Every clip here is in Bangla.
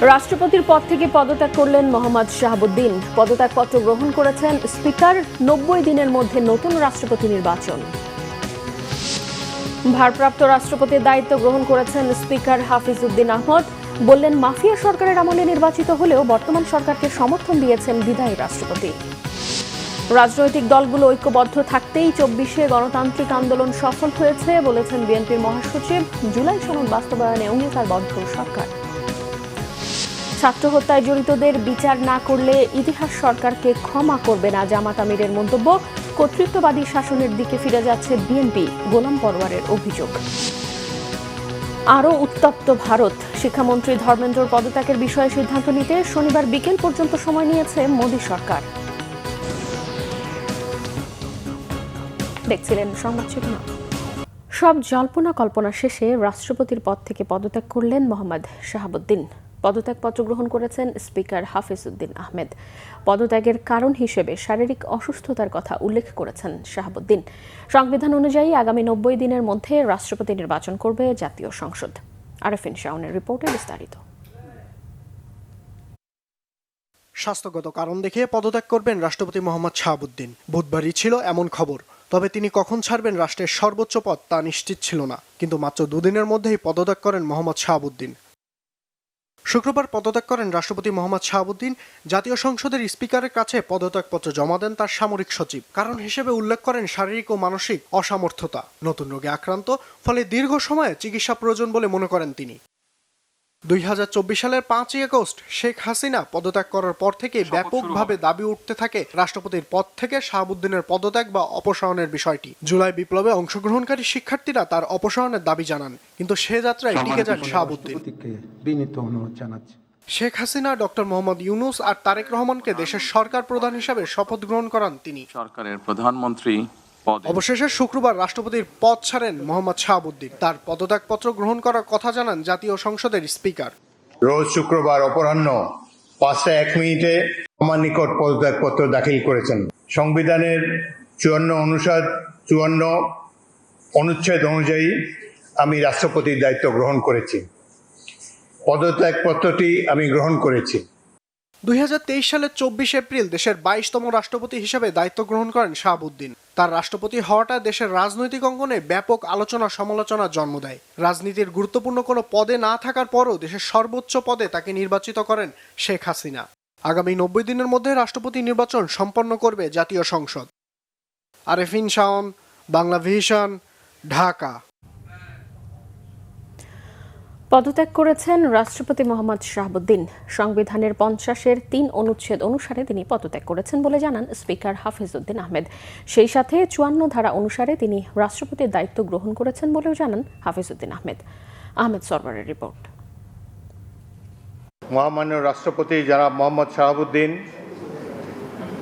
রাষ্ট্রপতির পদ থেকে পদত্যাগ করলেন মোহাম্মদ শাহাবুদ্দিন। পদত্যাগপত্র গ্রহণ করেছেন স্পিকার। 90 দিনের মধ্যে নতুন রাষ্ট্রপতি নির্বাচন। ভারপ্রাপ্ত রাষ্ট্রপতির দায়িত্ব গ্রহণ করেছেন স্পিকার হাফিজ উদ্দিন আহমেদ। বললেন, মাফিয়া সরকারের আমলে নির্বাচিত হলেও বর্তমান সরকারকে সমর্থন দিয়েছেন বিদায়ী রাষ্ট্রপতি। রাজনৈতিক দলগুলো ঐক্যবদ্ধ থাকতেই 24-এ গণতান্ত্রিক আন্দোলন সফল হয়েছে বলেছেন বিএনপির মহাসচিব। জুলাই সনদ বাস্তবায়নে অঙ্গীকারবদ্ধ সরকার। ছাত্র হত্যায় জড়িতদের বিচার না করলে ইতিহাস সরকারকে ক্ষমা করবে না জামাত আমিরের মন্তব্য। কর্তৃত্ববাদী শাসনের দিকে ফিরে যাচ্ছে বিএনপি, গোলাম পরওয়ারের অভিযোগ। আরও উত্তপ্ত ভারত। শিক্ষামন্ত্রী ধর্মেন্দ্রর পদত্যাগের বিষয়ে সিদ্ধান্ত নিতে শনিবার বিকেল পর্যন্ত সময় নিয়েছে মোদী সরকার। দেখছিলেন সংবাদ শিরোনাম। সব জল্পনা কল্পনা শেষে রাষ্ট্রপতির পদ থেকে পদত্যাগ করলেন মোহাম্মদ শাহাবুদ্দিন। পদত্যাগপত্র গ্রহণ করেছেন স্পিকার হাফিজ উদ্দিন আহমেদ। পদত্যাগের কারণ হিসেবে শারীরিক অসুস্থতার কথা উল্লেখ করেছেন শাহাবুদ্দিন। সংবিধান অনুযায়ী আগামী 90 দিনের মধ্যে রাষ্ট্রপতি নির্বাচন করবে জাতীয় সংসদ। আরেফিন শাওনের রিপোর্টে বিস্তারিত। স্বাস্থ্যগত কারণ দেখে পদত্যাগ করবেন রাষ্ট্রপতি মোহাম্মদ শাহাবুদ্দিন। বুধবারই ছিল এমন খবর। তবে তিনি কখন ছাড়বেন রাষ্ট্রের সর্বোচ্চ পদ তা নিশ্চিত ছিল না। কিন্তু মাত্র দুদিনের মধ্যেই পদত্যাগ করেন মোহাম্মদ শাহাবুদ্দিন। শুক্রবার পদত্যাগ করেন রাষ্ট্রপতি মোহাম্মদ শাহাবুদ্দিন। জাতীয় সংসদের স্পিকারের কাছে পদত্যাগপত্র জমা দেন তার সামরিক সচিব। কারণ হিসেবে উল্লেখ করেন শারীরিক ও মানসিক অসামর্থ্যতা। নতুন রোগে আক্রান্ত, ফলে দীর্ঘ সময়ে চিকিৎসা প্রয়োজন বলে মনে করেন তিনি। 2024 সালের 5ই আগস্ট শেখ হাসিনা পদত্যাগ করার পর থেকে ব্যাপকভাবে দাবি উঠতে থাকে রাষ্ট্রপতির পদ থেকে শাহাবুদ্দিনের পদত্যাগ বা অপসারণের বিষয়টি। জুলাই বিপ্লবে অংশগ্রহণকারী শিক্ষার্থীরা তার অপসারণের দাবি জানান, কিন্তু সে যাত্রায় টিকে যান শাহাবুদ্দিন। শেখ হাসিনা, ডক্টর মোহাম্মদ ইউনূস আর তারেক রহমানকে দেশের সরকার প্রধান হিসেবে শপথ গ্রহণ করান তিনি। সরকারের প্রধানমন্ত্রী অবশেষে শুক্রবার রাষ্ট্রপতির পদ ছাড়েন মোহাম্মদ শাহাবুদ্দিন। তার পদত্যাগপত্র গ্রহণ করার কথা জানান জাতীয় সংসদের স্পিকার। রোজ শুক্রবার অপরাহ্ন 5টা 1 মিনিটে আমার নিকট পদত্যাগপত্র দাখিল করেছেন। সংবিধানের 54 অনুচ্ছেদ অনুযায়ী আমি রাষ্ট্রপতির দায়িত্ব গ্রহণ করেছি। পদত্যাগপত্রটি আমি গ্রহণ করেছি। 2023 সালের 24 এপ্রিল দেশের 22তম রাষ্ট্রপতি হিসেবে দায়িত্ব গ্রহণ করেন শাহাবুদ্দিন। তার রাষ্ট্রপতি হওয়াটা দেশের রাজনৈতিক অঙ্গনে ব্যাপক আলোচনা সমালোচনার জন্ম দেয়। রাজনীতির গুরুত্বপূর্ণ কোনো পদে না থাকার পরও দেশের সর্বোচ্চ পদে তাকে নির্বাচিত করেন শেখ হাসিনা। আগামী 90 দিনের মধ্যে রাষ্ট্রপতি নির্বাচন সম্পন্ন করবে জাতীয় সংসদ। আরেফিন শাওন, বাংলা ভিশন, ঢাকা। পদত্যাগ করেছেন রাষ্ট্রপতি মোহাম্মদ শাহাবুদ্দিন। সংবিধানের 50-এর 3 অনুচ্ছেদ অনুসারে তিনি পদত্যাগ করেছেন বলে জানান স্পিকার হাফিজ উদ্দিন আহমেদ। সেই সাথে 54 ধারা অনুসারে তিনি রাষ্ট্রপতির দায়িত্ব গ্রহণ করেছেন বলেও জানান হাফিজ উদ্দিন আহমেদ। আহমেদ সরওয়ারের রিপোর্ট। মহামান্য রাষ্ট্রপতি জনাব মোহাম্মদ শাহাবুদ্দিন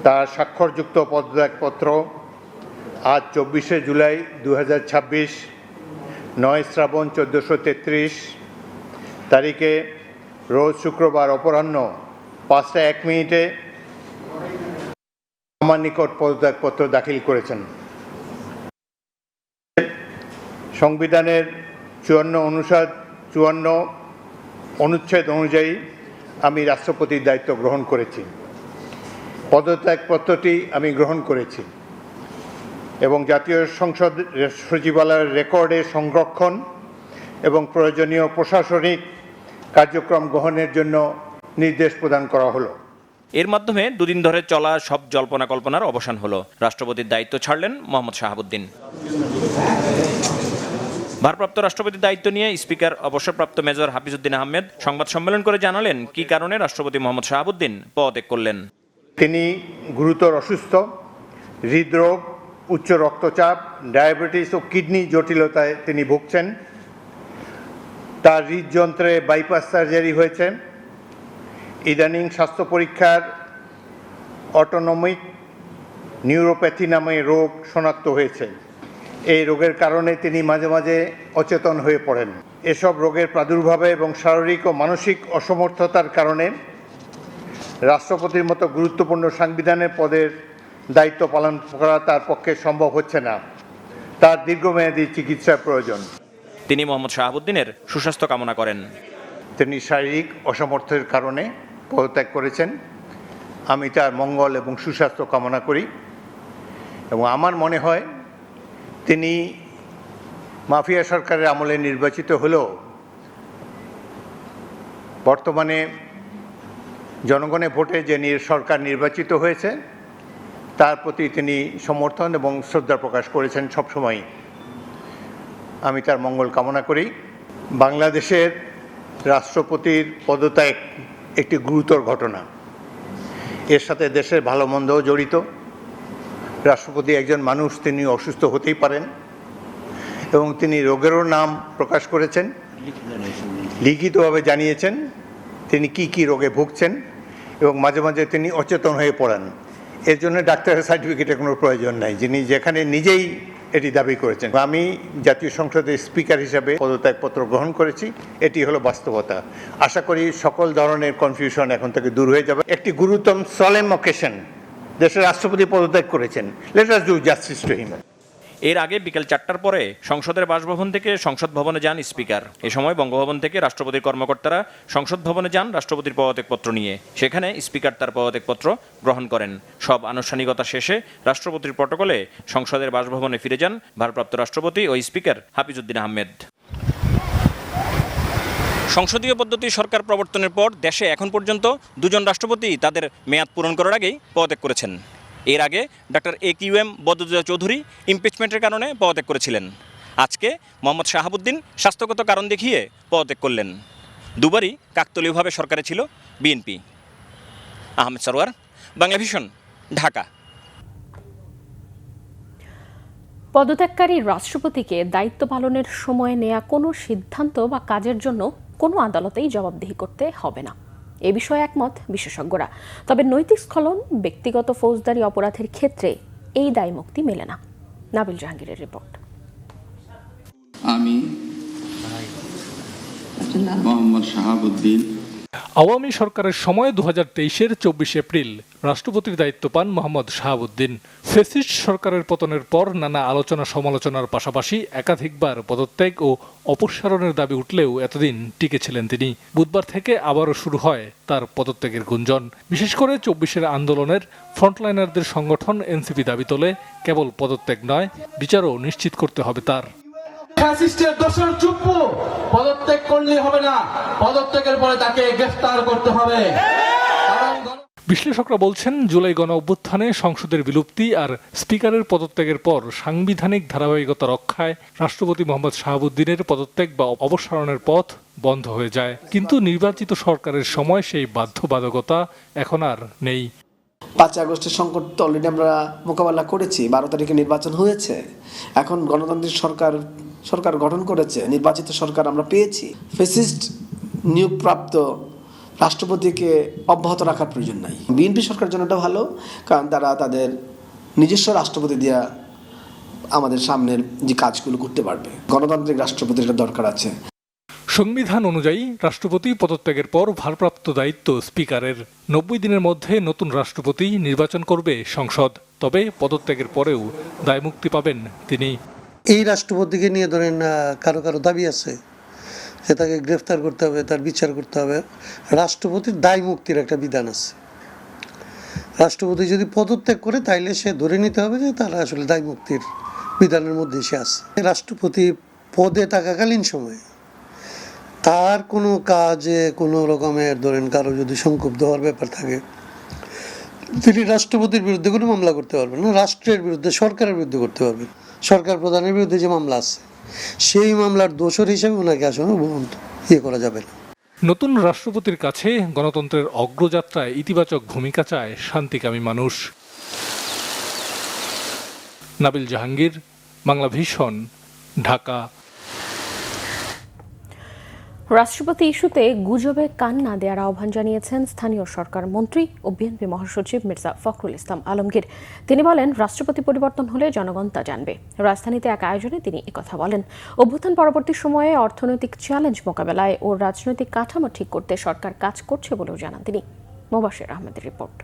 তার স্বাক্ষরযুক্ত পদত্যাগপত্র আজ 24শে জুলাই 2026 9 শ্রাবণ 1433 তারিখে রোজ শুক্রবার অপরাহ্ন 5টা 1 মিনিটে আমার নিকট পদত্যাগপত্র দাখিল করেছেন। সংবিধানের 54 অনুচ্ছেদ অনুযায়ী আমি রাষ্ট্রপতির দায়িত্ব গ্রহণ করেছি। পদত্যাগপত্রটি আমি গ্রহণ করেছি এবং জাতীয় সংসদ সচিবালয়ের রেকর্ডে সংরক্ষণ এবং প্রয়োজনীয় প্রশাসনিক কার্যক্রম গ্রহণের জন্য নির্দেশ প্রদান করা হলো। এর মাধ্যমে দুদিন ধরে চলা সব জল্পনা কল্পনার অবসান হলো। রাষ্ট্রপতির দায়িত্ব ছাড়লেন মোহাম্মদ শাহাবুদ্দিন। ভারপ্রাপ্ত রাষ্ট্রপতির দায়িত্ব নিয়ে স্পিকার অবসরপ্রাপ্ত মেজর হাফিজ উদ্দিন আহমেদ সংবাদ সম্মেলন করে জানালেন কি কারণে রাষ্ট্রপতি মোহাম্মদ শাহাবুদ্দিন পদত্যাগ করলেন। তিনি গুরুতর অসুস্থ, হৃদরোগ, উচ্চ রক্তচাপ, ডায়াবেটিস ও কিডনি জটিলতায় তিনি ভুগছেন। তার হৃদযন্ত্রে বাইপাস সার্জারি হয়েছে। ইদানিং স্বাস্থ্য পরীক্ষার অটোনমিক নিউরোপ্যাথি নামে রোগ শনাক্ত হয়েছে। এই রোগের কারণে তিনি মাঝে মাঝে অচেতন হয়ে পড়েন। এসব রোগের প্রাদুর্ভাবে এবং শারীরিক ও মানসিক অসমর্থতার কারণে রাষ্ট্রপতির মতো গুরুত্বপূর্ণ সাংবিধানিক পদের দায়িত্ব পালন করা তার পক্ষে সম্ভব হচ্ছে না। তার দীর্ঘমেয়াদী চিকিৎসার প্রয়োজন। তিনি মোহাম্মদ শাহাবুদ্দিনের সুস্বাস্থ্য কামনা করেন। তিনি শারীরিক অসমর্থের কারণে পদত্যাগ করেছেন। আমি তার মঙ্গল এবং সুস্বাস্থ্য কামনা করি এবং আমার মনে হয় তিনি মাফিয়া সরকারের আমলে নির্বাচিত হলেও বর্তমানে জনগণের ভোটে যে সরকার নির্বাচিত হয়েছে তার প্রতি তিনি সমর্থন এবং শ্রদ্ধা প্রকাশ করেছেন সবসময়। আমি তার মঙ্গল কামনা করি। বাংলাদেশের রাষ্ট্রপতির পদত্যাগ একটি গুরুতর ঘটনা। এর সাথে দেশের ভালো মন্দও জড়িত। রাষ্ট্রপতি একজন মানুষ, তিনি অসুস্থ হতেই পারেন এবং তিনি রোগেরও নাম প্রকাশ করেছেন, লিখিতভাবে জানিয়েছেন তিনি কি রোগে ভুগছেন এবং মাঝে মাঝে তিনি অচেতন হয়ে পড়েন। এর জন্য ডাক্তারের সার্টিফিকেটের কোনো প্রয়োজন নাই, যিনি যেখানে নিজেই এটি দাবি করেছেন। আমি জাতীয় সংসদের স্পিকার হিসাবে পদত্যাগপত্র গ্রহণ করেছি, এটি হলো বাস্তবতা। আশা করি সকল ধরনের কনফিউশন এখন থেকে দূর হয়ে যাবে। একটি গুরুতম সলেম অকেশন, দেশের রাষ্ট্রপতি পদত্যাগ করেছেন, let us do justice to him. এর আগে বিকেল 4টার পরে সংসদের বাসভবন থেকে সংসদ ভবনে যান স্পিকার। এ সময় বঙ্গভবন থেকে রাষ্ট্রপতির কর্মকর্তারা সংসদ ভবনে যান রাষ্ট্রপতির পদত্যাগপত্র নিয়ে। সেখানে স্পিকার তার পদত্যাগপত্র গ্রহণ করেন। সব আনুষ্ঠানিকতা শেষে রাষ্ট্রপতির প্রটোকলে সংসদের বাসভবনে ফিরে যান ভারপ্রাপ্ত রাষ্ট্রপতি ও স্পিকার হাফিজ উদ্দিন আহমেদ। সংসদীয় পদ্ধতি সরকার প্রবর্তনের পর দেশে এখন পর্যন্ত 2 জন রাষ্ট্রপতি তাদের মেয়াদ পূরণ করার আগেই পদত্যাগ করেছেন। এর আগে ডক্টর AQM বদরুদ্দোজা চৌধুরী ইমপিচমেন্টের কারণে পদত্যাগ করেছিলেন। আজকে মোহাম্মদ শাহাবুদ্দিন স্বাস্থ্যগত কারণ দেখিয়ে পদত্যাগ করলেন। দুবারই কাকতালীয়ভাবে সরকারে ছিল বিএনপি। আহমেদ সরওয়ার, বাংলা ভিশন, ঢাকা। পদত্যাগকারী রাষ্ট্রপতিকে দায়িত্ব পালনের সময় নেয়া কোনো সিদ্ধান্ত বা কাজের জন্য কোনো আদালতেই জবাবদিহি করতে হবে না, এ বিষয়ে একমত বিশেষজ্ঞরা। তবে নৈতিক স্খলন, ব্যক্তিগত ফৌজদারি অপরাধের ক্ষেত্রে এই দায়মুক্তি মেলে না। নাবিল জাহাঙ্গীরের রিপোর্ট। আমি মোহাম্মদ শাহাবুদ্দিন। আওয়ামী সরকারের সময় 2023-এর 24 এপ্রিল রাষ্ট্রপতির দায়িত্ব পান মোহাম্মদ শাহাবুদ্দিন। ফ্যাসিস্ট সরকারের পতনের পর নানা আলোচনা সমালোচনার পাশাপাশি একাধিকবার পদত্যাগ ও অপসারণের দাবি উঠলেও এতদিন টিকে ছিলেন তিনি। বুধবার থেকে আবারও শুরু হয় তার পদত্যাগের গুঞ্জন। বিশেষ করে 24-এর আন্দোলনের ফ্রন্টলাইনারদের সংগঠন এনসিপি দাবি তোলে কেবল পদত্যাগ নয়, বিচারও নিশ্চিত করতে হবে তার। ফ্যাসিস্টের দোষর চুপ্পু পদত্যাগ করলে হবে না, পদত্যাগের পরে তাকে গ্রেফতার করতে হবে। বিশ্লেষকরা বলছেন, জুলাই গণ অভ্যুত্থানে সংসদের বিলুপ্তি আর স্পিকারের পদত্যাগের পর সাংবিধানিক ধারাবাহিকতা রক্ষায় রাষ্ট্রপতি মোহাম্মদ শাহাবুদ্দিনের পদত্যাগ বা অপসারণের পথ বন্ধ হয়ে যায়। কিন্তু নির্বাচিত সরকারের সময় সেই বাধ্যবাধকতা এখন আর নেই। 5 আগস্টের সংকট তো অলরেডি আমরা মোকাবেলা করেছি, 12 তারিখে নির্বাচন হয়েছে, এখন গণতান্ত্রিক সরকার গঠন করেছে, নির্বাচিত সরকার আমরা পেয়েছি। ফ্যাসিস্ট নিয়োগপ্রাপ্ত রাষ্ট্রপতিকে অব্যাহত রাখার প্রয়োজন নাই। বিএনপি সরকারের জন্য এটা ভালো, কারণ তারা তাদের নিজস্ব রাষ্ট্রপতি দিয়া আমাদের সামনের যে কাজগুলো করতে পারবে। গণতান্ত্রিক রাষ্ট্রপতির এটা দরকার আছে। সংবিধান অনুযায়ী রাষ্ট্রপতি পদত্যাগের পর ভারপ্রাপ্ত দায়িত্ব স্পিকারের। 90 দিনের মধ্যে নতুন রাষ্ট্রপতি নির্বাচন করবে সংসদ। তবে পদত্যাগের পরেও দায়মুক্তি পাবেন তিনি। এই রাষ্ট্রপতিকে নিয়ে ধরেন কারো দাবি আছে যে তাকে গ্রেফতার করতে হবে, তার বিচার করতে হবে। রাষ্ট্রপতির দায় মুক্তির একটা বিধান আছে। রাষ্ট্রপতি যদি পদত্যাগ করে তাইলে সে ধরে নিতে হবে যে তারা আসলে দায় মুক্তির বিধানের মধ্যে সে আছে। রাষ্ট্রপতি পদে থাকাকালীন সময়ে তার কোনো কাজে কোনো রকমের ধরেন কারো যদি সংক্ষুব্ধ হওয়ার ব্যাপার থাকে, তিনি রাষ্ট্রপতির বিরুদ্ধে কোনো মামলা করতে পারবেন না, রাষ্ট্রের বিরুদ্ধে, সরকারের বিরুদ্ধে করতে পারবেন। সরকার প্রধানের বিরুদ্ধে যে মামলা আছে সেই মামলার দোষর হিসেবে ওনাকে আসলে করা যাবে না। নতুন রাষ্ট্রপতির কাছে গণতন্ত্রের অগ্রযাত্রায় ইতিবাচক ভূমিকা চায় শান্তিকামী মানুষ। নাবিল জাহাঙ্গীর, বাংলা ভিশন, ঢাকা। রাষ্ট্রপতি ইস্যুতে গুজবে কান না দেওয়ার আহ্বান জানিয়েছেন স্থানীয় সরকার মন্ত্রী ও বিএনপি মহাসচিব মির্জা ফখরুল ইসলাম আলমগীর। তিনি বলেন, রাষ্ট্রপতি পরিবর্তন হলে জনগণ তা জানবে। রাজধানীতে এক আয়োজনে তিনি একথা বলেন। অভ্যুত্থান পরবর্তী সময়ে অর্থনৈতিক চ্যালেঞ্জ মোকাবেলায় ও রাজনৈতিক কাঠামো ঠিক করতে সরকার কাজ করছে বলেও জানান তিনি। মোবাশ্বের আহমেদের রিপোর্ট।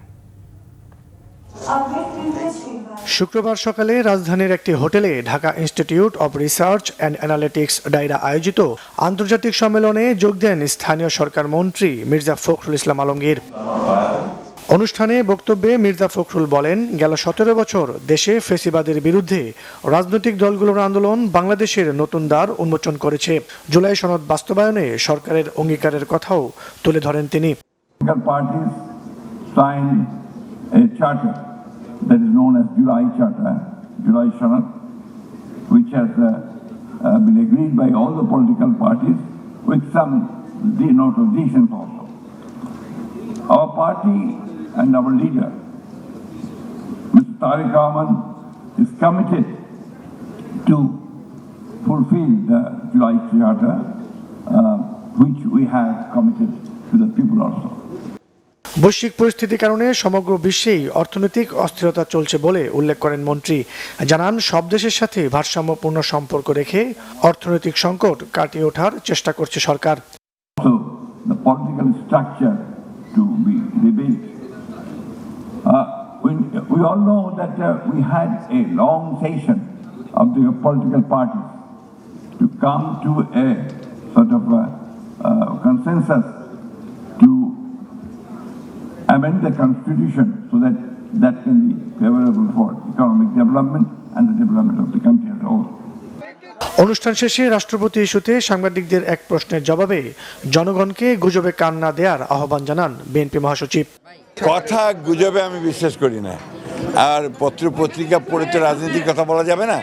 শুক্রবার সকালে রাজধানীর একটি হোটেলে Dhaka institute of research and analytics ডাইরা আয়োজিত আন্তর্জাতিক সম্মেলনে যোগ দেন স্থানীয় সরকার মন্ত্রী মির্জা ফখরুল ইসলাম আলমগীর। অনুষ্ঠানে বক্তব্যে মির্জা ফখরুল বলেন, গেল 17 বছর দেশে ফ্যাসিবাদের বিরুদ্ধে রাজনৈতিক দলগুলোর আন্দোলন বাংলাদেশের নতুন দ্বার উন্মোচন করেছে। জুলাই সনদ বাস্তবায়নে সরকারের অঙ্গীকারের কথাও তুলে ধরেন তিনি। That is known as July Charter, July Sanad, which has been agreed by all the political parties with some denotations also. Our party and our leader, Mr. Tariq Rahman, is committed to fulfill the July Charter, which we have committed to the people also. বৈশ্বিক পরিস্থিতির কারণে সমগ্র বিশ্বেই অর্থনৈতিক অস্থিরতা চলছে বলে উল্লেখ করেন মন্ত্রী। জানান, সব দেশের সাথে ভারসাম্যপূর্ণ সম্পর্ক রেখে অর্থনৈতিক সংকট কাটিয়ে ওঠার চেষ্টা করছে সরকার। So the political structure to be rebuilt. We all know that we had a long session of the political parties to come to a sort of consensus to amend the constitution so that can be favorable for economic development and the development of the country as a whole. অনুষ্ঠান শেষে রাষ্ট্রপতি ইস্যুতে সাংবাদিকদের এক প্রশ্নের জবাবে জনগণকে গুজবে কান না দেওয়ার আহ্বান জানান বিএনপি মহাসচিব। কথা গুজবে আমি বিশ্বাস করি না, আর পত্র পত্রিকা পড়ে তো রাজনীতির কথা বলা যাবে না,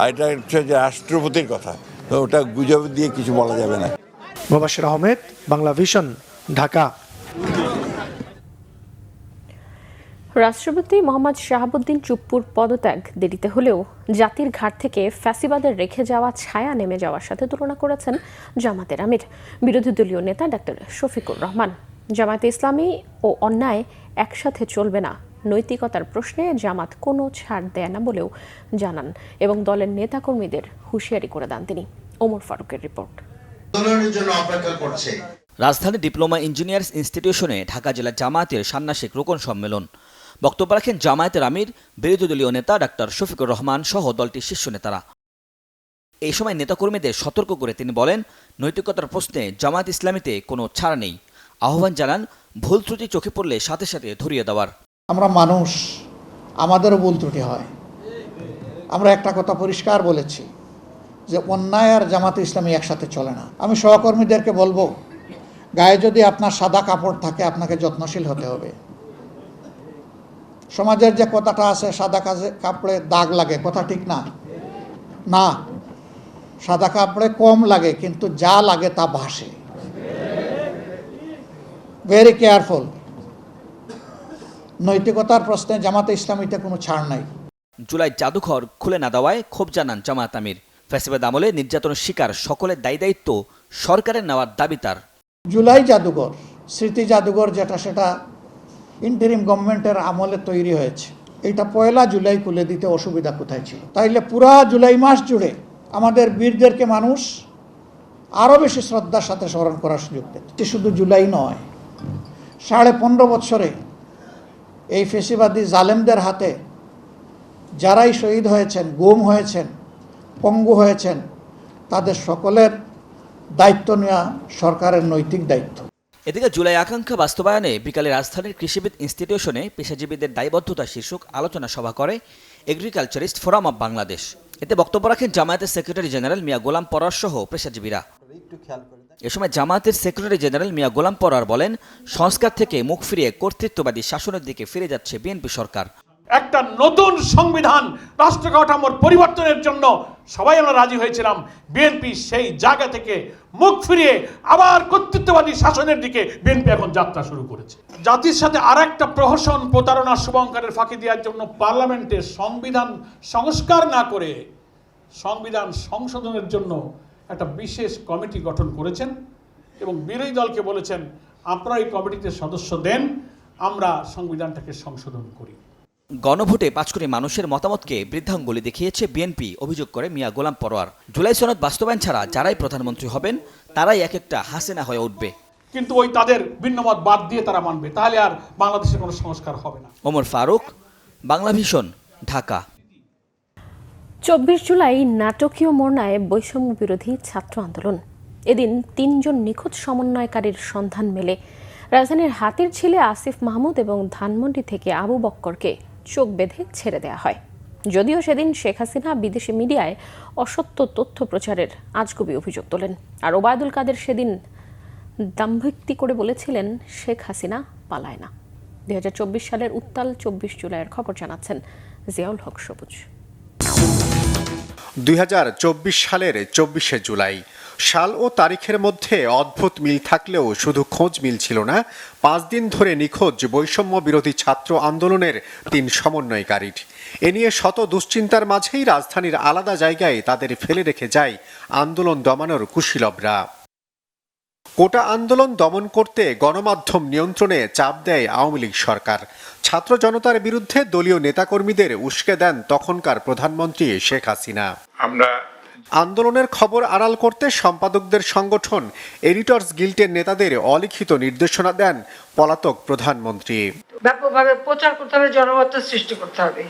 আর এটা হচ্ছে যে রাষ্ট্রপতির কথা, তো ওটা গুজব দিয়ে কিছু বলা যাবে না। মুবাশশির আহমেদ, বাংলা ভিশন, ঢাকা। রাষ্ট্রপতি মোহাম্মদ শাহাবুদ্দিন চুপ্পুর পদত্যাগ দেরিতে হলেও জাতির ঘাট থেকে ফ্যাসিবাদের রেখে যাওয়া ছায়া নেমে যাওয়ার সাথে তুলনা করেছেন জামাতের আমির বিরোধী দলীয় নেতা ডাক্তার শফিকুর রহমান। জামায়াতে ইসলামী ও অন্যায় একসাথে চলবে না, নৈতিকতার প্রশ্নে জামাত কোনো ছাড় দেয় না বলেও জানান এবং দলের নেতাকর্মীদের হুঁশিয়ারি করে দেন তিনি। ওমর ফারুকের রিপোর্ট। রাজধানী ডিপ্লোমা ইঞ্জিনিয়ার্স ইনস্টিটিউশনে ঢাকা জেলা জামায়াতের ষান্মাসিক রোকন সম্মেলন। বক্তব্য রাখেন জামায়াতের আমির বিরোধী দলীয় নেতা ডাক্তার শফিকুর রহমান সহ দলটির শীর্ষ নেতারা। এই সময় নেতাকর্মীদের সতর্ক করে তিনি বলেন, নৈতিকতার প্রশ্নে জামায়াত ইসলামীতে কোনো ছাড় নেই। আহ্বান জানান, ভুল ত্রুটি চোখে পড়লে সাথে সাথে ধরিয়ে দেওয়ার। আমরা মানুষ, আমাদেরও ভুল ত্রুটি হয়। আমরা একটা কথা পরিষ্কার বলেছি যে অন্যায় আর জামায়াতে ইসলামী একসাথে চলে না। আমি সহকর্মীদেরকে বলবো, গায়ে যদি আপনার সাদা কাপড় থাকে আপনাকে যত্নশীল হতে হবে। সমাজের যে কথাটা আছে সাদা কাপড়ে দাগ লাগে, কথা ঠিক না? না, সাদা কাপড়ে কম লাগে কিন্তু যা লাগে তা ভাসে। Very careful. নৈতিকতার প্রশ্নে জামাতে ইসলামীতে কোনো ছাড় নাই। জুলাই জাদুঘর খুলে না দেওয়ায় ক্ষোভ জানান জামায়াত আমির। ফ্যাসিবাদ আমলে নির্যাতনের শিকার সকলের দায়িত্ব সরকারের নেওয়ার দাবি তার। জুলাই জাদুঘর, স্মৃতি জাদুঘর যেটা, সেটা ইন্টারিম গভর্নমেন্টের আমলে তৈরি হয়েছে। এটা 1 জুলাই খুলে দিতে অসুবিধা কোথায় ছিল? তাইলে পুরা জুলাই মাস জুড়ে আমাদের বীরদেরকে মানুষ আরও বেশি শ্রদ্ধার সাথে স্মরণ করার সুযোগ পেত। শুধু জুলাই নয়, 15.5 বছরে এই ফেসিবাদী জালেমদের হাতে যারাই শহীদ হয়েছেন, গুম হয়েছেন, পঙ্গু হয়েছেন, তাদের সকলের দায়িত্ব নেওয়া সরকারের নৈতিক দায়িত্ব। এদিকে জুলাই আকাঙ্ক্ষা বাস্তবায়নে বিকালে রাজধানীর কৃষিবিদ ইনস্টিটিউশনে পেশাজীবীদের দায়বদ্ধতা শীর্ষক আলোচনা সভা করে এগ্রিকালচারিস্ট ফোরাম অব বাংলাদেশ। এতে বক্তব্য রাখেন জামায়াতের সেক্রেটারি জেনারেল মিয়া গোলাম পরোয়ার সহ পেশাজীবীরা। এ সময় জামায়াতের সেক্রেটারি জেনারেল মিয়া গোলাম পরোয়ার বলেন, সংস্কার থেকে মুখ ফিরিয়ে কর্তৃত্ববাদী শাসনের দিকে ফিরে যাচ্ছে বিএনপি সরকার। একটা নতুন সংবিধান রাষ্ট্র কাঠামোর পরিবর্তনের জন্য সবাই আমরা রাজি হয়েছিলাম। বিএনপি সেই জায়গা থেকে মুখ ফিরিয়ে আবার কর্তৃত্ববাদী শাসনের দিকে বিএনপি এখন যাত্রা শুরু করেছে। জাতির সাথে আরেকটা প্রহসন, প্রতারণা, শুভঙ্করের ফাঁকি দেওয়ার জন্য পার্লামেন্টে সংবিধান সংস্কার না করে সংবিধান সংশোধনের জন্য একটা বিশেষ কমিটি গঠন করেছেন এবং বিরোধী দলকে বলেছেন, আপনারা এই কমিটিতে সদস্য দেন, আমরা সংবিধানটাকে সংশোধন করি। গণভোটে 5 কোটি মানুষের মতামতকে বৃদ্ধাঙ্গুলি দেখিয়েছে বিএনপি, অভিযোগ করে মিয়া গোলাম পরোয়ার। জুলাই সনদ বাস্তবায়ন ছাড়া যারাই প্রধানমন্ত্রী হবেন তারাই এক একটা হাসিনা হয়ে উঠবে। কিন্তু ওই তাদের ভিন্নমত বাদ দিয়ে তারা মানবে, তাহলে আর বাংলাদেশের কোনো সংস্কার হবে না। ওমর ফারুক, বাংলাভিশন, ঢাকা। 24 জুলাই নাটকীয় মোড়নায় বৈষম্য বিরোধী ছাত্র আন্দোলন। এদিন 3 জন নিখোঁজ সমন্বয়কারীর সন্ধান মেলে। রাজধানীর হাতিরঝিলে আসিফ মাহমুদ এবং ধানমন্ডি থেকে আবু বক্করকে চোখ বেঁধে ছেড়ে দেওয়া হয়। যদিও সেদিন শেখ হাসিনা বিদেশি মিডিয়ায় অসত্য তথ্য প্রচারের আজগুবি অভিযোগ তোলেন। আর ওবায়দুল কাদের সেদিন দাম্ভিক্তি করে বলেছিলেন শেখ হাসিনা পালায় না। 2024 সালের উত্তাল 24 জুলাইয়ের খবর জানাচ্ছেন জিয়াউল হক সবুজ। 2024 সালের 24শে জুলাই সাল ও তারিখের মধ্যে অদ্ভুত মিল থাকলেও শুধু খোঁজ মিল ছিল না। 5 দিন ধরে নিখোঁজ বৈষম্য বিরোধী ছাত্র আন্দোলনের 3 সমন্বয়কারীর। এ নিয়ে শত দুশ্চিন্তার মাঝেই রাজধানীর আলাদা জায়গায় তাদের ফেলে রেখে যায় আন্দোলন দমানোর কুশীলবরা। কোটা আন্দোলন দমন করতে গণমাধ্যম নিয়ন্ত্রণে চাপ দেয় আওয়ামী লীগ সরকার। ছাত্র জনতার বিরুদ্ধে দলীয় নেতাকর্মীদের উস্কে দেন তখনকার প্রধানমন্ত্রী শেখ হাসিনা। আন্দোলনের খবর আড়াল করতে সম্পাদকদের সংগঠন এডিটর্স গিল্ডের নেতাদের অলিখিত নির্দেশনা দেন পলাতক প্রধানমন্ত্রী। ব্যাপকভাবে প্রচার করতে হবে, জনমতের সৃষ্টি করতে হবে।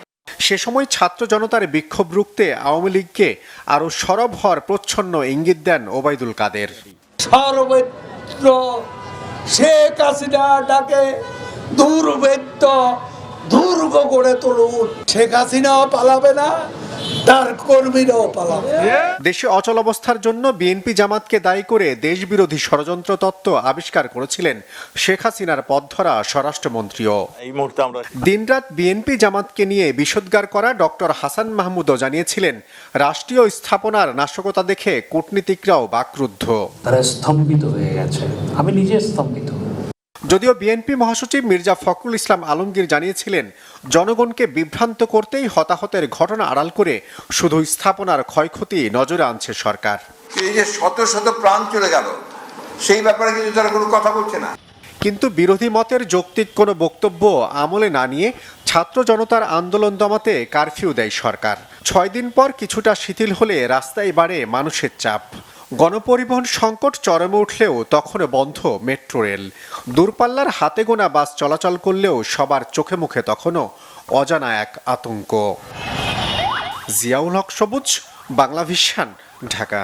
সে সময় ছাত্র জনতার বিক্ষোভ রুখতে আওয়ামী লীগকে আরও সরব হওয়ার প্রচ্ছন্ন ইঙ্গিত দেন ওবায়দুল কাদের। সর্বত্র শেখ হাসিনা ডাকে দুর্বৃত্ত দুর্গ গড়ে তুলুন। শেখ হাসিনাও পালাবে না, তার কর্মীরাও পালাবে। দেশে অচল অবস্থার জন্য বিএনপি জামাতকে দায়ী করে দেশবিরোধী ষড়যন্ত্র তত্ত্ব আবিষ্কার করেছিলেন শেখ হাসিনার পথধরা স্বরাষ্ট্রমন্ত্রীও। এই মুহূর্তে আমরা দিনরাত বিএনপি জামাতকে নিয়ে বিষোদ্গার করা ডক্টর হাসান মাহমুদও জানিয়েছিলেন রাষ্ট্রীয় স্থাপনার নাশকতা দেখে কূটনীতিকরাও বাকরুদ্ধ। তারা স্তম্ভিত হয়ে গেছে, আমি নিজে স্তম্ভিত। যদিও বিএনপি মহাসচিব মির্জা ফখরুল ইসলাম আলমগীর জানিয়েছিলেন জনগণকে বিভ্রান্ত করতেই হতাহতের ঘটনা আড়াল করে শুধু স্থাপনার ক্ষয়ক্ষতি নজরে আনছে সরকার। এই যে শত শত প্রাণ চলে গেল সেই ব্যাপারে কিন্তু তারা কোনো কথা বলছে না। কিন্তু বিরোধী মতের যৌক্তিক কোনো বক্তব্য আমলে না নিয়ে ছাত্র জনতার আন্দোলন দমাতে কারফিউ দেয় সরকার। 6 দিন পর কিছুটা শিথিল হলে রাস্তায় বাড়ে মানুষের চাপ। গণপরিবহন সংকট চরমে উঠলেও তখনও বন্ধ মেট্রো রেল। দূরপাল্লার হাতে গোনা বাস চলাচল করলেও সবার চোখে মুখে তখনও অজানা এক আতঙ্ক। জিয়াউল হক সবুজ, বাংলাভিশন, ঢাকা।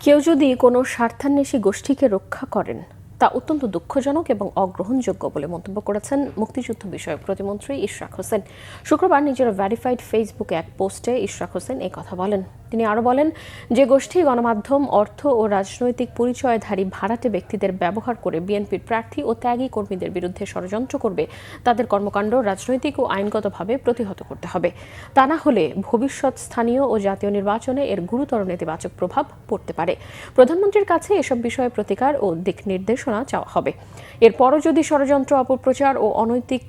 কেউ যদি কোনো স্বার্থান্বেষী গোষ্ঠীকে রক্ষা করেন তা অত্যন্ত দুঃখজনক এবং অগ্রহণযোগ্য বলে মন্তব্য করেছেন মুক্তিযুদ্ধ বিষয়ক প্রতিমন্ত্রী ইশরাক হোসেন। শুক্রবার নিজের ভেরিফাইড ফেসবুকে এক পোস্টে ইশরাক হোসেন এই কথা বলেন। তিনি আরও বলেন, যে গোষ্ঠী গণমাধ্যম, অর্থ ও রাজনৈতিক পরিচয়ধারী ভাড়াটে ব্যক্তিদের ব্যবহার করে বিএনপির প্রার্থী ও ত্যাগী কর্মীদের বিরুদ্ধে ষড়যন্ত্র করবে তাদের কর্মকাণ্ড রাজনৈতিক ও আইনগতভাবে প্রতিহত করতে হবে। তা না হলে ভবিষ্যৎ স্থানীয় ও জাতীয় নির্বাচনে এর গুরুতর নেতিবাচক প্রভাব পড়তে পারে। প্রধানমন্ত্রীর কাছে এসব বিষয়ে প্রতিকার ও দিক নির্দেশনা চাওয়া হবে। এরপরও যদি ষড়যন্ত্র, অপপ্রচার ও অনৈতিক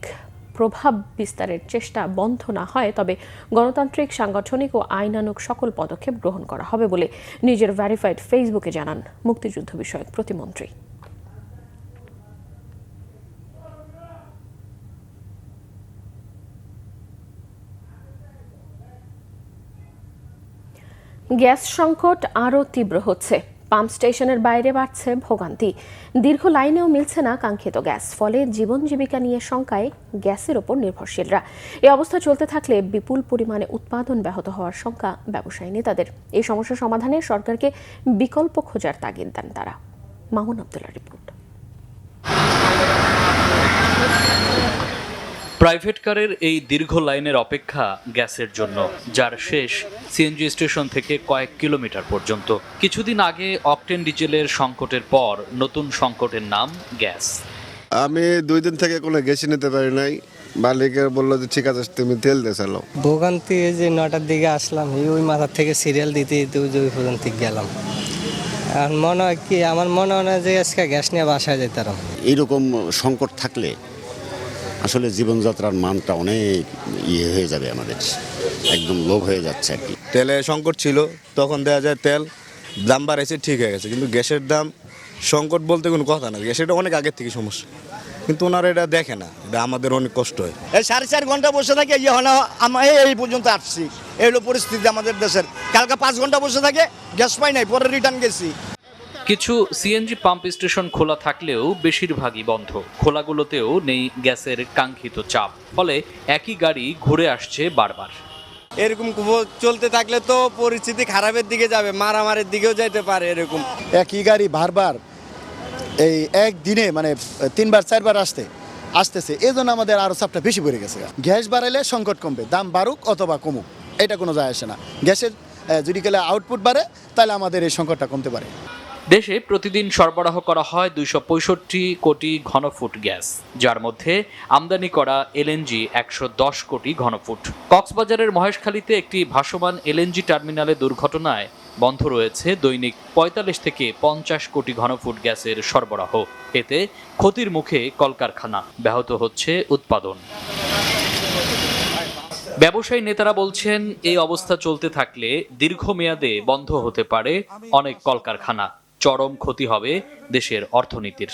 প্রভাব বিস্তারের চেষ্টা বন্ধ না হয় তবে গণতান্ত্রিক, সাংগঠনিক ও আইনানুগ সকল পদক্ষেপ গ্রহণ করা হবে বলে নিজের ভেরিফাইড ফেসবুকে জানান মুক্তিযুদ্ধ বিষয়ক প্রতিমন্ত্রী। গ্যাস সংকট আরও তীব্র হচ্ছে। পাম্প স্টেশনের বাইরে বাড়ছে ভোগান্তি। দীর্ঘ লাইনেও মিলছে না কাঙ্ক্ষিত গ্যাস। ফলে জীবন জীবিকা নিয়ে শঙ্কায় গ্যাসের ওপর নির্ভরশীলরা। এই অবস্থা চলতে থাকলে বিপুল পরিমাণে উৎপাদন ব্যাহত হওয়ার শঙ্কা ব্যবসায়ী নেতাদের। এই সমস্যা সমাধানে সরকারকে বিকল্প খোঁজার তাগিদ দেন তারা। মামুন আব্দুল্লাহ রিপোর্ট। প্রাইভেট কারের এই দীর্ঘ লাইনের অপেক্ষা গ্যাসের জন্য, যার শেষ সিএনজি স্টেশন থেকে কয়েক কিলোমিটার পর্যন্ত। কিছুদিন আগে অকটেন ডিজেলের সংকটের পর নতুন সংকটের নাম গ্যাস। আমি 2 দিন থেকে কোনো গ্যাস নিতে পারি নাই। মালিকের বললো যে ঠিক আছে তুমি তেল দিয়ে চালো। ভোগান্তি যে 9টার দিকে আসলাম, ওই মাথার থেকে সিরিয়াল দিতে দিতে ওই পর্যন্ত গেলাম। আর মনে হয় কি, আমার মনে হয় না যে আজকে গ্যাস নিয়ে বাসায় যেতাম। এইরকম সংকট থাকলে আসলে জীবনযাত্রার মানটা অনেক হয়ে যাবে, আমাদের একদম লোভ হয়ে যাচ্ছে আর কি। তেলের সংকট ছিল, তখন দেখা যায় তেল দাম বাড়াইছে, ঠিক হয়ে গেছে। কিন্তু গ্যাসের দাম সংকট বলতে কোনো কথা না, গ্যাসের অনেক আগের থেকে সমস্যা, কিন্তু ওনারা এটা দেখে না। এটা আমাদের অনেক কষ্ট হয়। এই 4.5 ঘন্টা বসে থাকে, আমরা এই পর্যন্ত আসছি। এই হলো পরিস্থিতি আমাদের দেশের। কালকে 5 ঘন্টা বসে থাকে, গ্যাস পাই নাই, পরে রিটার্ন গেছি। কিছু সিএনজি পাম্প স্টেশন খোলা থাকলেও বেশিরভাগই বন্ধ। খোলাগুলোতেও নেই গ্যাসের কাঙ্ক্ষিত চাপ, ফলে একই গাড়ি ঘুরে আসছে বারবার। এরকম চলতে থাকলে তো পরিস্থিতি খারাপের দিকে যাবে, মারামারির দিকেও যাইতে পারে। এরকম একই গাড়ি বারবার এই একদিনে মানে 3বার 4বার আসতেছে, এই জন্য আমাদের আরও চাপটা বেশি পড়ে গেছে। গ্যাস বাড়াইলে সংকট কমবে, দাম বাড়ুক অথবা কমুক এটা কোনো যায় আসে না। গ্যাসের যদি গেলে আউটপুট বাড়ে তাহলে আমাদের এই সংকটটা কমতে পারে। দেশে প্রতিদিন সরবরাহ করা হয় 265 কোটি ঘনফুট গ্যাস, যার মধ্যে আমদানি করা এলএনজি 110 কোটি ঘনফুট। কক্সবাজারের মহেশখালীতে একটি ভাসমান এলএনজি টার্মিনালে দুর্ঘটনায় বন্ধ রয়েছে দৈনিক 45 থেকে 50 কোটি ঘনফুট গ্যাসের সরবরাহ। এতে ক্ষতির মুখে কলকারখানা, ব্যাহত হচ্ছে উৎপাদন। ব্যবসায়ী নেতারা বলছেন, এই অবস্থা চলতে থাকলে দীর্ঘমেয়াদে বন্ধ হতে পারে অনেক কলকারখানা। চরম ক্ষতি হবে দেশের অর্থনীতির।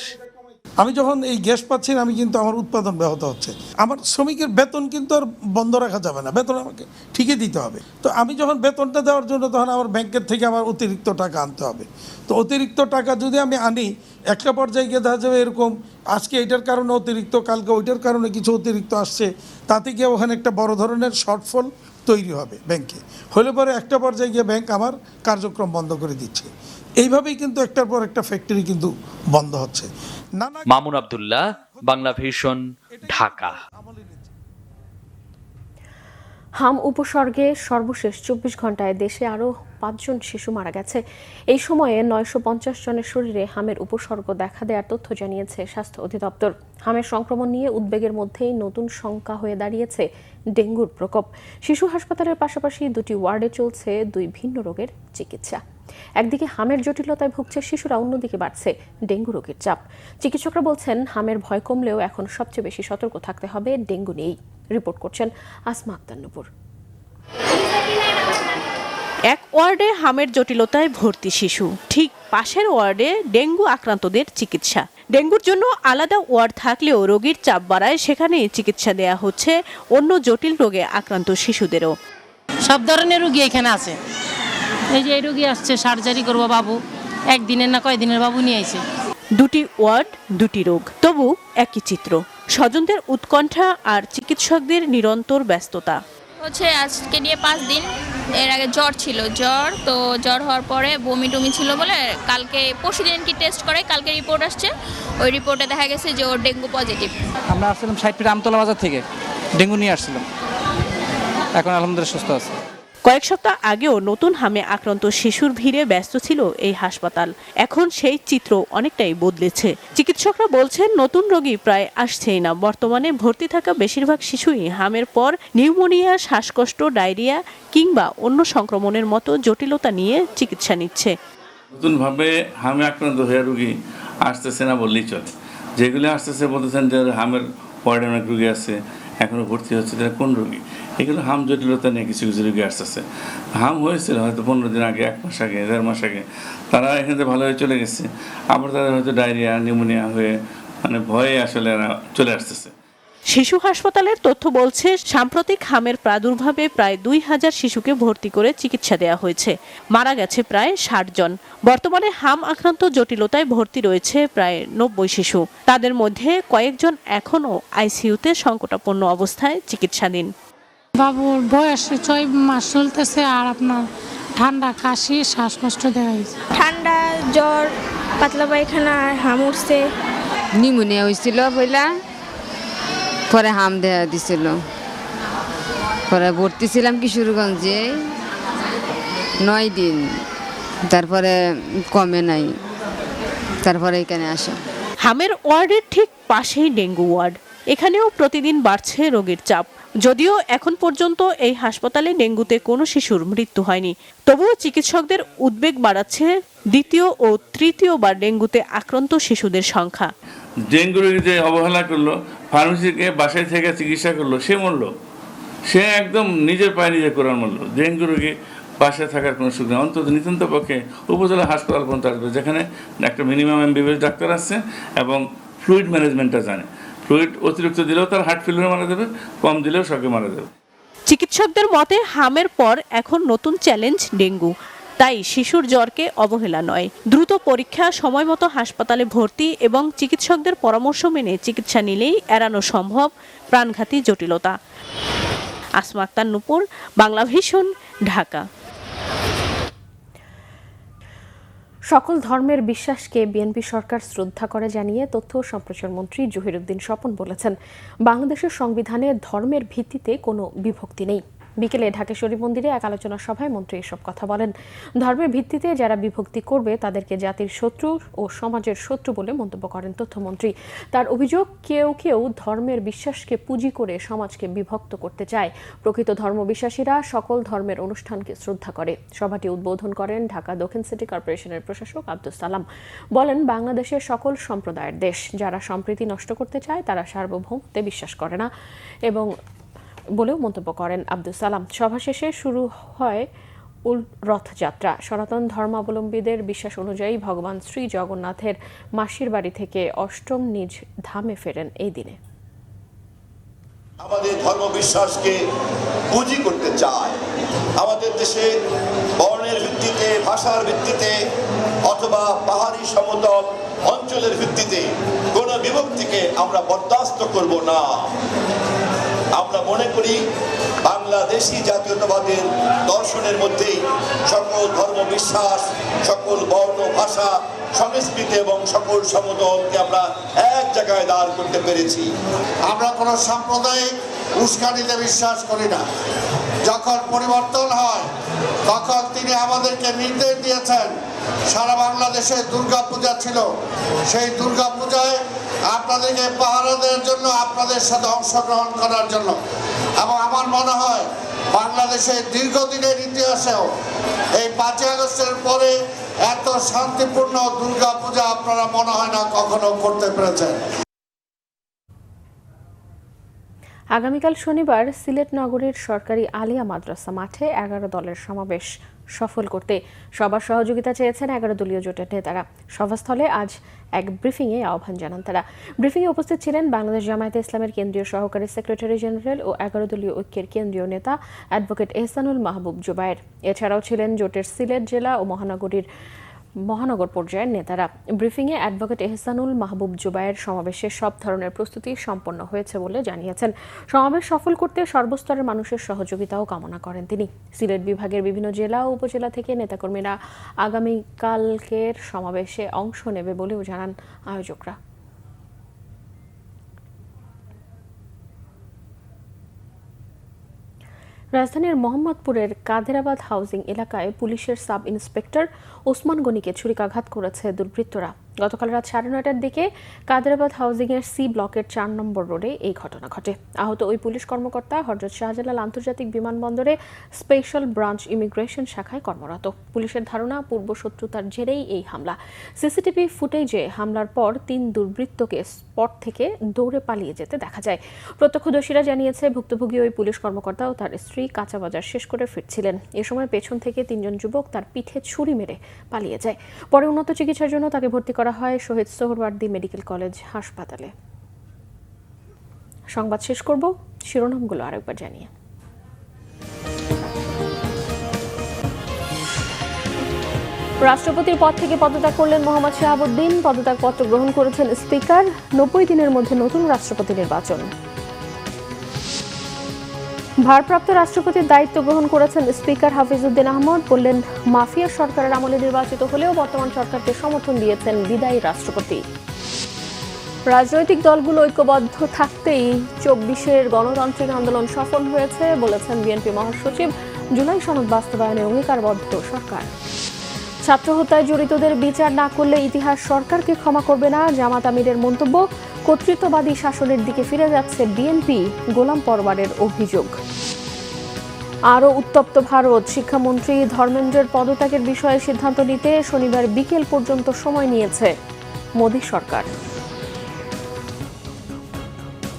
আমি যখন এই গ্যাস পাচ্ছি না, আমি কিন্তু আমার উৎপাদন ব্যাহত হচ্ছে। আমার শ্রমিকের বেতন কিন্তু আর বন্ধ রাখা যাবে না, বেতন আমাকে ঠিকই দিতে হবে। তো আমি যখন বেতনটা দেওয়ার জন্য তখন আমার ব্যাংকের থেকে আমার অতিরিক্ত টাকা আনতে হবে। তো অতিরিক্ত টাকা যদি আমি আনি, একটা পর্যায়ে গিয়ে দেখা যাবে এরকম আজকে এইটার কারণে অতিরিক্ত, কালকে ওইটার কারণে কিছু অতিরিক্ত আসছে, তাতে গিয়ে ওখানে একটা বড় ধরনের শর্টফল তৈরি হবে ব্যাংকে। হলে পরে একটা পর্যায়ে গিয়ে ব্যাংক আমার কার্যক্রম বন্ধ করে দিচ্ছে। এইভাবেই কিন্তু একটার পর একটা ফ্যাক্টরি কিন্তু বন্ধ হচ্ছে। মামুন আব্দুল্লাহ, বাংলা ভিশন, ঢাকা। হাম উপসর্গে সর্বশেষ 24 ঘন্টায় দেশে আরও 5 জন শিশু মারা গেছে। এই সময়ে 950 জনের শরীরে হামের উপসর্গ দেখা দেওয়ার তথ্য জানিয়েছে স্বাস্থ্য অধিদপ্তর। হামের সংক্রমণ নিয়ে উদ্বেগের মধ্যেই নতুন শঙ্কা হয়ে দাঁড়িয়েছে ডেঙ্গুর প্রকোপ। শিশু হাসপাতালের পাশাপাশি 2টি ওয়ার্ডে চলছে 2 ভিন্ন রোগের চিকিৎসা। একদিকে হামের জটিলতায় ভুগছে শিশুরা, অন্যদিকে বাড়ছে ডেঙ্গু রোগের চাপ। চিকিৎসকরা বলছেন, হামের ভয় কমলেও এখন সবচেয়ে বেশি সতর্ক থাকতে হবে ডেঙ্গু নিয়েই। রিপোর্ট করছেন আসমা আক্তার নূপুর। এক ওয়ার্ডে হামের জটিলতায় ভর্তি শিশু, ঠিক পাশের ওয়ার্ডে ডেঙ্গু আক্রান্তদের চিকিৎসা। ডেঙ্গুর জন্য আলাদা ওয়ার্ড থাকলেও রোগীর চাপ বাড়ায় সেখানেই চিকিৎসা দেয়া হচ্ছে অন্য জটিল রোগে আক্রান্ত শিশুদেরও। সব ধরনের রোগী এখানে আছে। এই যে এই রোগী আসছে, সার্জারি করবো বাবু, একদিনের না কয়দিনের বাবু নিয়ে আইছে। 2টি ওয়ার্ড, 2টি রোগ, তবু একই চিত্র। স্বজনদের উৎকণ্ঠা আর চিকিৎসকদের নিরন্তর ব্যস্ততা। হচ্ছে আজকে নিয়ে 5 দিন, এর আগে জ্বর ছিল, তো জ্বর হওয়ার পরে বমি টমি ছিল বলে কালকে পরশুদিন কি টেস্ট করে, কালকে রিপোর্ট আসছে। ওই রিপোর্টে দেখা গেছে যে ওর ডেঙ্গু পজিটিভ। আমরা আসছিলাম 60 ফিট আমতলা বাজার থেকে, ডেঙ্গু নিয়ে আসছিলাম, এখন আলহামদুলিল্লাহ সুস্থ আছে। কয়েক সপ্তাহ আগেও নতুন হামে আক্রান্ত শিশুর ভিড়ে ব্যস্ত ছিল এই হাসপাতাল। এখন সেই চিত্র অনেকটাই বদলেছে। চিকিৎসকরা বলছেন, নতুন রোগী প্রায় আসছেই না। বর্তমানে ভর্তি থাকা বেশিরভাগ শিশুই হামের পর নিউমোনিয়া, শ্বাসকষ্ট, ডায়রিয়া কিংবা অন্য সংক্রমণের মতো জটিলতা নিয়ে চিকিৎসা নিচ্ছে। নতুনভাবে হামে আক্রান্ত হয়ে রোগী আসতেছে না বললেই চলে। যেগুলি আসতেছে বলতেছেন যে হামের ওয়ার্ডে অনেক রোগী আছে, এখনও ভর্তি হচ্ছে, তারা কোন রোগী? এগুলো হাম জটিলতা নিয়ে কিছু কিছু রোগী আসতেছে। হাম হয়েছিল হয়তো 15 দিন আগে, 1 মাস আগে, 1.5 মাস আগে, তারা এখান থেকে ভালো হয়ে চলে গেছে। আবার তারা হয়তো ডায়রিয়া, নিউমোনিয়া হয়ে মানে ভয়ে আসলে চলে আসতেছে। শিশু হাসপাতালের তথ্য বলছে, সাম্প্রতিক হামের প্রাদুর্ভাবে প্রায় 2000 শিশুকে ভর্তি করে চিকিৎসা দেওয়া হয়েছে। মারা গেছে প্রায় 60 জন। বর্তমানে হাম আক্রান্ত জটিলতায় ভর্তি রয়েছে প্রায় 90 শিশু। তাদের মধ্যে কয়েকজন এখনও আইসিইউতে সংকটাপন্ন অবস্থায় চিকিৎসাধীন। বাবুর বয়স 6 মাস চলতেছে, আর আপনার ঠান্ডা, কাশি, শ্বাসকষ্ট দেখা গেছে। ঠান্ডা, জ্বর, পাতলা পায়খানা আর হাম উঠছে। নিউমোনিয়া হয়েছিল পয়লা, পরে হাম দেয়া দিছিল, পরে ভর্তি ছিলাম কিশোরগঞ্জে 9 দিন, তারপরে কমে নাই, তারপরে এখানে আসা। হামের ওয়ার্ডের ঠিক পাশেই ডেঙ্গু ওয়ার্ড। এখানেও প্রতিদিন বাড়ছে রোগীর চাপ। যদিও এখন পর্যন্ত এই হাসপাতালে ডেঙ্গুতে কোনো শিশুর মৃত্যু হয়নি, তবুও চিকিৎসকদের উদ্বেগ বাড়াচ্ছে দ্বিতীয় ও তৃতীয়বার ডেঙ্গুতে আক্রান্ত শিশুদের সংখ্যা। ডেঙ্গু রোগী যে অবহেলা করলো, ফার্মেসিকে বাসায় থেকে চিকিৎসা করলো, সে মরল। সে একদম নিজের পায়ে নিজে কোরআন মরল। ডেঙ্গু রোগী বাসায় থাকার কোনো সুযোগ নেই। অন্তত নিতান্ত পক্ষে উপজেলা হাসপাতাল পর্যন্ত আসবে, যেখানে একটা মিনিমাম MBBS ডাক্তার আছে এবং ফ্লুইড ম্যানেজমেন্টটা জানে। ফ্লুইড অতিরিক্ত দিলেও তার হার্ট ফেলিউরে মারা যাবে, কম দিলেও শকে মারা যাবে। চিকিৎসকদের মতে, হামের পর এখন নতুন চ্যালেঞ্জ ডেঙ্গু। তাই শিশুর জ্বরকে অবহেলা নয়, দ্রুত পরীক্ষা, সময় মতো হাসপাতালে ভর্তি এবং চিকিৎসকদের পরামর্শ মেনে চিকিৎসা নিলেই এড়ানো সম্ভব প্রাণঘাতী জটিলতা। আসমা আক্তার নূপুর, বাংলাভিশন, ঢাকা। সকল ধর্মের বিশ্বাসকে বিএনপি সরকার শ্রদ্ধা করে জানিয়ে তথ্য ও সম্প্রচার মন্ত্রী জহিরুদ্দিন স্বপন বলেছেন, বাংলাদেশের সংবিধানে ধর্মের ভিত্তিতে কোনো বিভক্তি নেই। বিকেলে ঢাকেশ্বরী মন্দিরে এক আলোচনা সভায় মন্ত্রী এসব কথা বলেন। ধর্মের ভিত্তিতে যারা বিভক্তি করবে তাদেরকে জাতির শত্রু ও সমাজের শত্রু বলে মন্তব্য করেন তথ্যমন্ত্রী। তার অভিযোগ, কেউ কেউ ধর্মের বিশ্বাসকে পুঁজি করে সমাজকে বিভক্ত করতে চায়। প্রকৃত ধর্মবিশ্বাসীরা সকল ধর্মের অনুষ্ঠানকে শ্রদ্ধা করে। সভাটি উদ্বোধন করেন ঢাকা দক্ষিণ সিটি কর্পোরেশনের প্রশাসক আব্দুস সালাম। বলেন, বাংলাদেশের সকল সম্প্রদায়ের দেশ, যারা সম্প্রীতি নষ্ট করতে চায় তারা সার্বভৌমত্বে বিশ্বাস করে না এবং বলেও মন্তব্য করেন আব্দুস সালাম। সভা শেষে শুরু হয় রথযাত্রা। সনাতন ধর্মাবলম্বীদের বিশ্বাস অনুযায়ী ভগবান শ্রী জগন্নাথের মাসির বাড়ি থেকে অষ্টম নিজ ধামে ফেরেন এই দিনে। আমাদের ধর্ম বিশ্বাসকে পুঁজি করতে চায়। আমাদের দেশে বর্ণের ভিত্তিতে, ভাষার ভিত্তিতে অথবা পাহাড়ি সমতল অঞ্চলের ভিত্তিতে কোনো বিভক্তিকে আমরা বরদাস্ত করব না। আমরা মনে করি বাংলাদেশি জাতীয়তাবাদের দর্শনের মধ্যেই সকল ধর্ম বিশ্বাস, সকল বর্ণ, ভাষা, সংস্কৃতি এবং সকল সমতলকে আমরা এক জায়গায় দাঁড় করতে পেরেছি। আমরা কোনো সাম্প্রদায়িক উস্কানিতে বিশ্বাস করি না। যখন পরিবর্তন হয় তখন তিনি আমাদেরকে নির্দেশ দিয়েছেন। সারা বাংলাদেশে দুর্গাপূজা ছিল, সেই দুর্গাপূজায় আপনাদেরকে পাহারা দেওয়ার জন্য, আপনাদের সাথে অংশগ্রহণ করার জন্য। এবং আমার মনে হয় বাংলাদেশের দীর্ঘদিনের ইতিহাসেও এই 5ই আগস্টের পরে এত শান্তিপূর্ণ দুর্গাপূজা আপনারা মনে হয় না কখনো করতে পেরেছেন। আগামীকাল শনিবার সিলেট নগরীর সরকারি আলিয়া মাদ্রাসা মাঠে 11 দলের সমাবেশ সফল করতে সবার সহযোগিতা চেয়েছেন 11 দলীয় জোটের নেতারা। সভাস্থলে আজ এক ব্রিফিংয়ে আহ্বান জানান তারা। ব্রিফিংয়ে উপস্থিত ছিলেন বাংলাদেশ জামায়াতে ইসলামের কেন্দ্রীয় সহকারী সেক্রেটারি জেনারেল ও 11 দলীয় ঐক্যের কেন্দ্রীয় নেতা অ্যাডভোকেট এহসানুল মাহবুব জুবায়ের। এছাড়াও ছিলেন জোটের সিলেট জেলা ও মহানগর পর্যায়ের নেতারা। ব্রিফিংয়ে অ্যাডভোকেট এহসানুল মাহবুব জুবায়ের সমাবেশের সব ধরনের প্রস্তুতি সম্পন্ন হয়েছে বলে জানিয়েছেন। সমাবেশ সফল করতে সর্বস্তরের মানুষের সহযোগিতাও কামনা করেন তিনি। সিলেট বিভাগের বিভিন্ন জেলা ও উপজেলা থেকে নেতাকর্মীরা আগামীকালকের সমাবেশে অংশ নেবে বলেও জানান আয়োজকরা। রাজধানীর মোহাম্মদপুরের কাদেরাবাদ হাউজিং এলাকায় পুলিশের সাব ইন্সপেক্টর ওসমান গনিকে ছুরিকাঘাত করেছে দুর্বৃত্তরা। গতকাল রাত 9:30টার দিকে কাদেরাবাদ হাউজিংয়ের সি ব্লকের 4 নম্বর রোডে এই ঘটনা ঘটে। আহত ওই পুলিশ কর্মকর্তা হযরত শাহজালাল আন্তর্জাতিক বিমানবন্দরে স্পেশাল ব্রাঞ্চ ইমিগ্রেশন শাখায় কর্মরত। পুলিশের ধারণা পূর্বশত্রুতার জেরেই এই হামলা। সিসিটিভি ফুটেজে হামলার পর 3 দুর্বৃত্তকে স্পট থেকে দৌড়ে পালিয়ে যেতে দেখা যায়। প্রত্যক্ষদর্শীরা জানিয়েছে, ভুক্তভোগী ওই পুলিশ কর্মকর্তা ও তার স্ত্রী কাঁচা বাজার শেষ করে ফিরছিলেন। এ সময় পেছন থেকে 3 জন যুবক তার পিঠে ছুরি মেরে পালিয়ে যায়। পরে উন্নত চিকিৎসার জন্য তাকে ভর্তি করা হয় শহীদ সোহরাওয়ার্দী মেডিকেল কলেজ হাসপাতালে। সংবাদ শেষ করব শিরোনামগুলো আরেকবার জানিয়ে। রাষ্ট্রপতির পদ থেকে পদত্যাগ করলেন মোহাম্মদ শাহাবুদ্দিন। পদত্যাগপত্র গ্রহণ করেছেন স্পিকার। 90 দিনের মধ্যে নতুন রাষ্ট্রপতি নির্বাচন। ভারপ্রাপ্ত রাষ্ট্রপতির দায়িত্ব গ্রহণ করেছেন স্পিকার হাফিজউদ্দিন আহমদ। বললেন, মাফিয়া সরকারের আমলে নির্বাচিত হলেও বর্তমান সরকারকে সমর্থন দিয়েছেন বিদায়ী রাষ্ট্রপতি। রাজনৈতিক দলগুলো ঐক্যবদ্ধ থাকতেই 24-এর গণতান্ত্রিক আন্দোলন সফল হয়েছে বলেছেন বিএনপি মহাসচিব। জুলাই সনদ বাস্তবায়নে অঙ্গীকারবদ্ধ সরকার। ছাত্র হত্যায় জড়িতদের বিচার না করলে ইতিহাস সরকারকে ক্ষমা করবে না, জামাত আমিরের মন্তব্য। কর্তৃত্ববাদী শাসনের দিকে ফিরে যাচ্ছে বিএনপি, গোলাম পরওয়ারের অভিযোগ। আরও উত্তপ্ত ভারত। শিক্ষামন্ত্রী ধর্মেন্দ্রের পদত্যাগের বিষয়ে সিদ্ধান্ত নিতে শনিবার বিকেল পর্যন্ত সময় নিয়েছে মোদী সরকার।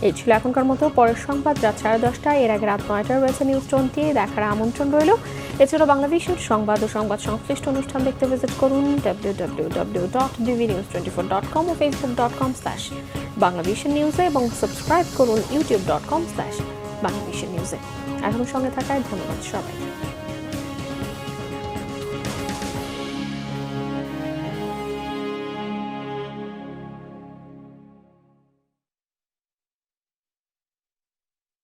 এই ছিল এখনকার মতো। পরের সংবাদ রাত 10:30টায়, এর আগে রাত 9টায় রয়েছে নিউজ 20। দেখার আমন্ত্রণ রইল। এছাড়া বাংলাভিশন সংবাদ ও সংবাদ সংশ্লিষ্ট অনুষ্ঠান দেখতে ভিজিট করুন www.dvnews24.com ও facebook.com/বাংলাভিশন নিউজে এবং সাবস্ক্রাইব করুন youtube.com/বাংলাভিশন নিউজে। এখনো সঙ্গে থাকায় ধন্যবাদ সবাইকে।